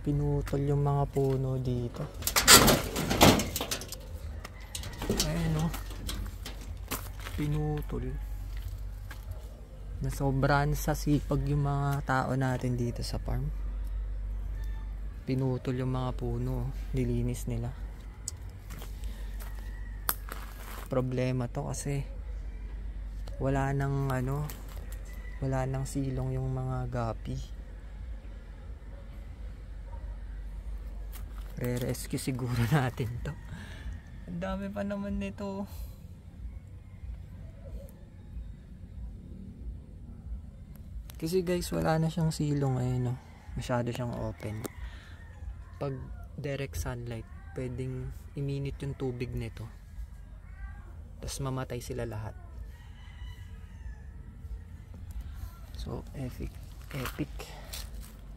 Pinutol yung mga puno dito. Ayan o. Pinutol. Nasobrahan sa sipag yung mga tao natin dito sa farm. Pinutol yung mga puno. Nilinis nila. Problema to kasi wala nang wala nang silong yung mga gapi. Re-rescue siguro natin to. Ang dami pa naman nito. Kasi guys, wala na siyang silong ayun, no? Masyado siyang open. Pag direct sunlight, pwedeng iminit yung tubig nito. Tapos mamatay sila lahat. So, epic.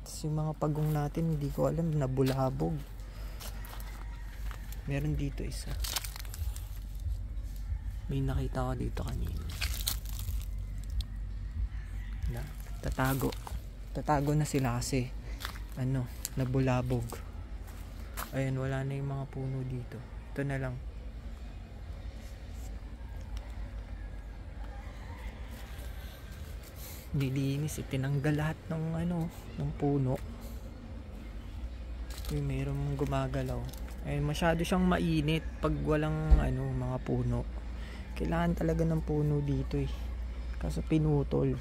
Tapos yung mga pagong natin, hindi ko alam, nabulabog. Meron dito isa. May nakita ko dito kanina. Tatago na sila kasi nabulabog. Ayan, wala na yung mga puno dito. Ito na lang. Nilinis, tinanggal lahat ng puno. Mayroong gumagalaw. Ayun, masyado siyang mainit pag walang mga puno. Kailangan talaga ng puno dito eh. Kaso pinutol.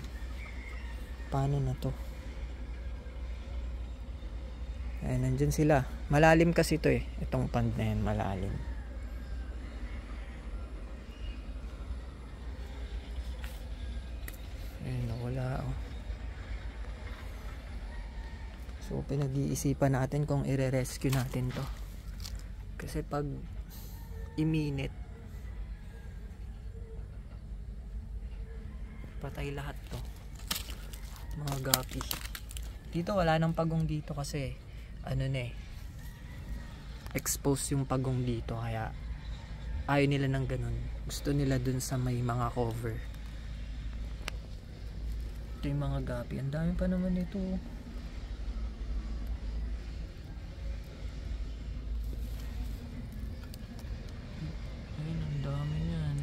Paano na to? Ayan, nandyan sila. Malalim kasi to eh. Itong pond na yan, malalim. Ayan, nawala oh. So, pinag-iisipan natin kung i-rescue natin to. Kasi pag iminit, patay lahat to. Mga gapi. Dito wala nang pagong dito kasi expose yung pagong dito, kaya ayaw nila ng ganun. Gusto nila dun sa may mga cover. Ito yung mga gapi. Ang dami pa naman ito. Ayun, ang dami yan.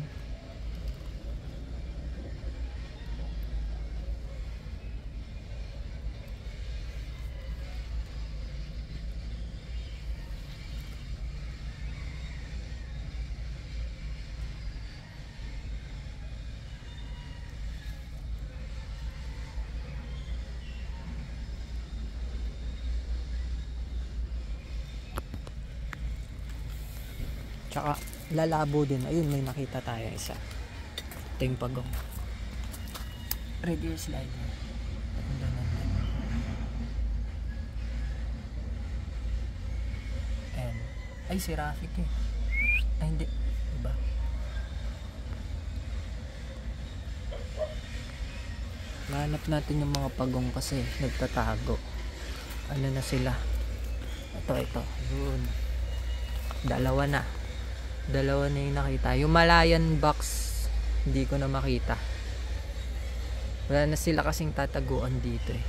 Tsaka lalabo din. Ayun, may nakita tayo isa. Ito yung pagong. Ready slide. And ay, si Rafik eh. Ay, hindi. Diba? Hanap natin yung mga pagong kasi nagtatago. Ano na sila? Ito. Yun. Dalawa na yung nakita. Yung Malayan box hindi ko na makita. Wala na sila kasing tataguan dito eh.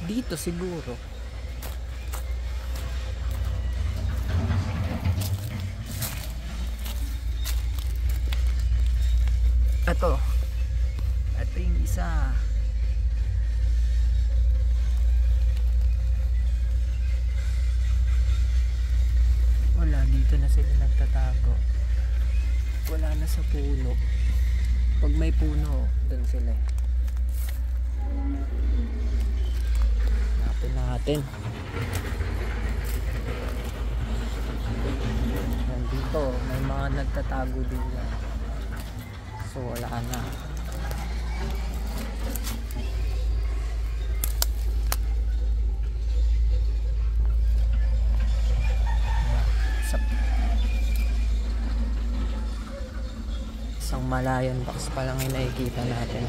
Dito siguro. Ito yung isa. Wala, dito na sila nagtatago. Wala na sa puno. Pag may puno, doon sila. Hanapin natin. Nandito, may mga nagtatago din yan. So wala na. Isang Malayan box pa lang yung nakikita natin.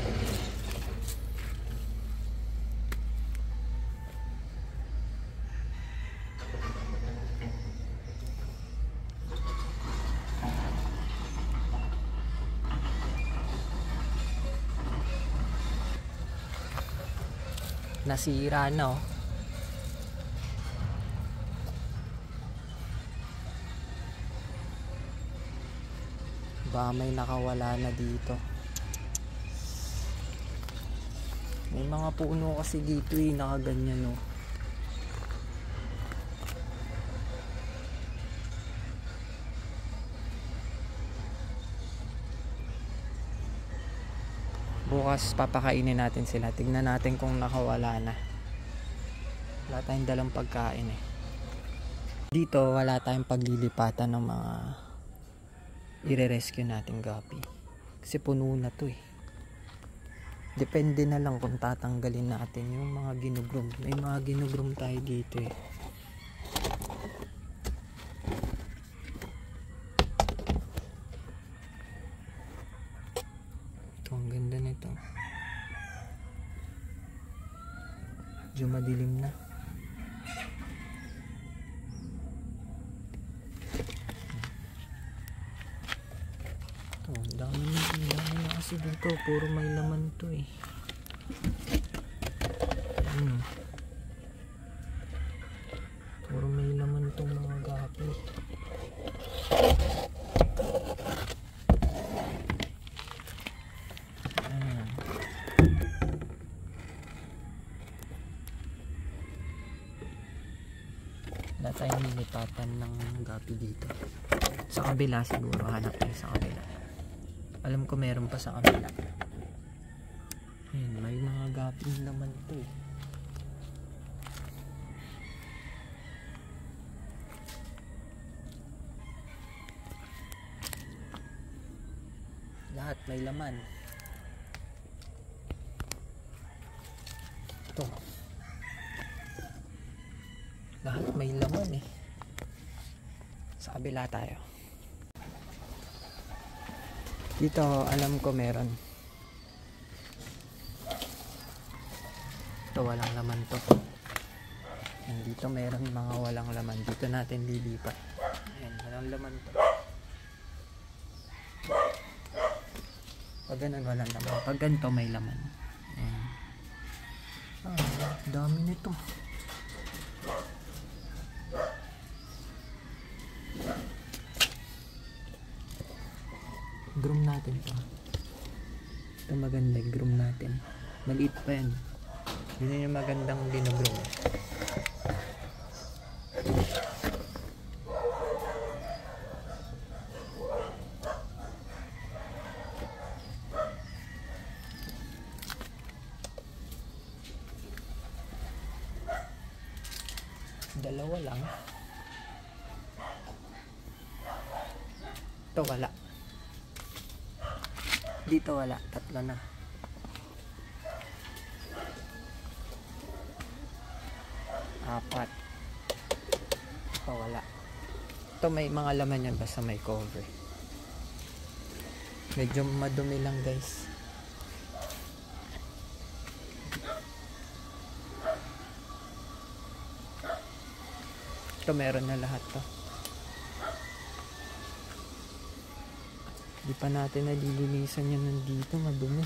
Nasira na oh. Baka may nakawala na dito. May mga puno kasi dito eh, nakaganyan oh. Bukas papakainin natin sila. Tignan natin kung nakawala na. Wala tayong dalang pagkain eh. Dito wala tayong paglilipatan ng mga ire-rescue natin gapi. Kasi puno na to eh. Depende na lang kung tatanggalin natin yung mga ginugrom. May mga ginugrom tayo dito eh. Ang ganda nito. Medyo madilim na. Ito, dami na kasi dito. Puro may laman to eh. Puro may laman tong mga gapi. Wala tayong nilipatan ng gapi dito. Sa kabila siguro, hanap tayo sa kabila. Alam ko meron pa sa kabila. Ayan, may mga gapi naman ito eh. Lahat may laman. Ito. Lahat may laman eh. Sa kabila tayo. Dito alam ko meron. Ito walang laman to. And dito meron mga walang laman. Dito natin lilipat. Ayan, walang laman to. Pag ganun walang laman. Pag ganito may laman. Ayan. Dami nito. Groom natin to. Ito maganda, groom natin. Maliit pa yan. Yun yung magandang ginogroom. Dalawa lang. Ito wala. Dito wala, tatlo na. Apat. Ito wala. Ito may mga laman yan basta may cover. Medyo madumi lang guys. Ito meron na lahat to. Di pa natin nalilinisan yan nandito, madumi.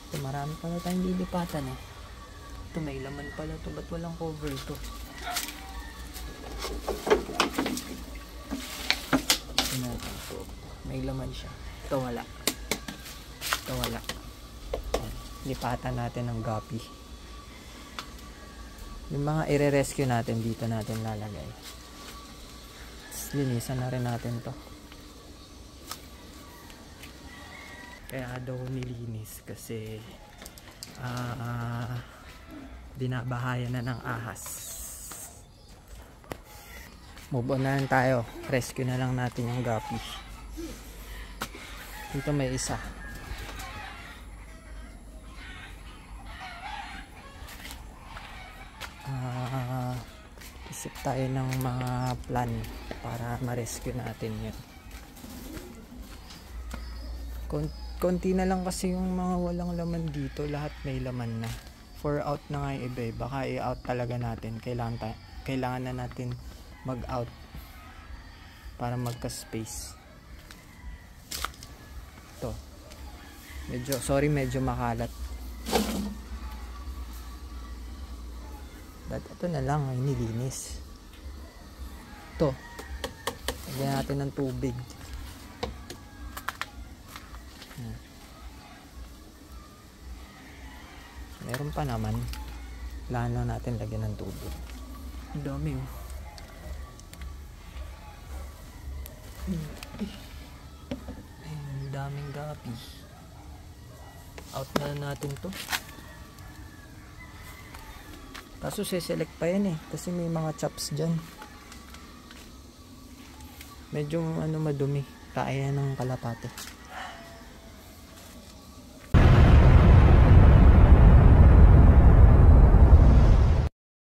Ito marami pala tayong lilipatan eh. Ito may laman pala to, ba't walang cover to? Ito natin to. May laman siya. Ito wala. Ito wala. Lipatan natin ng gapi. Yung mga ire-rescue natin dito natin lalagay. Linisan na rin natin to. Kaya daw nilinis kasi binabahayan na ng ahas. Move on na lang tayo. Rescue na lang natin yung gapi. Dito may isa. Isip tayo ng mga plan para ma-rescue natin yun. Konti na lang kasi yung mga walang laman dito. Lahat may laman na. For out na nga yung iba. Baka i-out talaga natin. Kailangan na natin mag-out para magka-space. Ito. medyo makalat. But ito na lang ay nilinis. Ito, lagyan natin ng tubig. Meron pa naman. Plano natin lagyan ng tubig. Ang dami oh. Ang daming gabi. Out na natin to. Kaso siselect pa yan eh. Kasi may mga chops dyan. Medyo madumi. Kaya ng kalapate.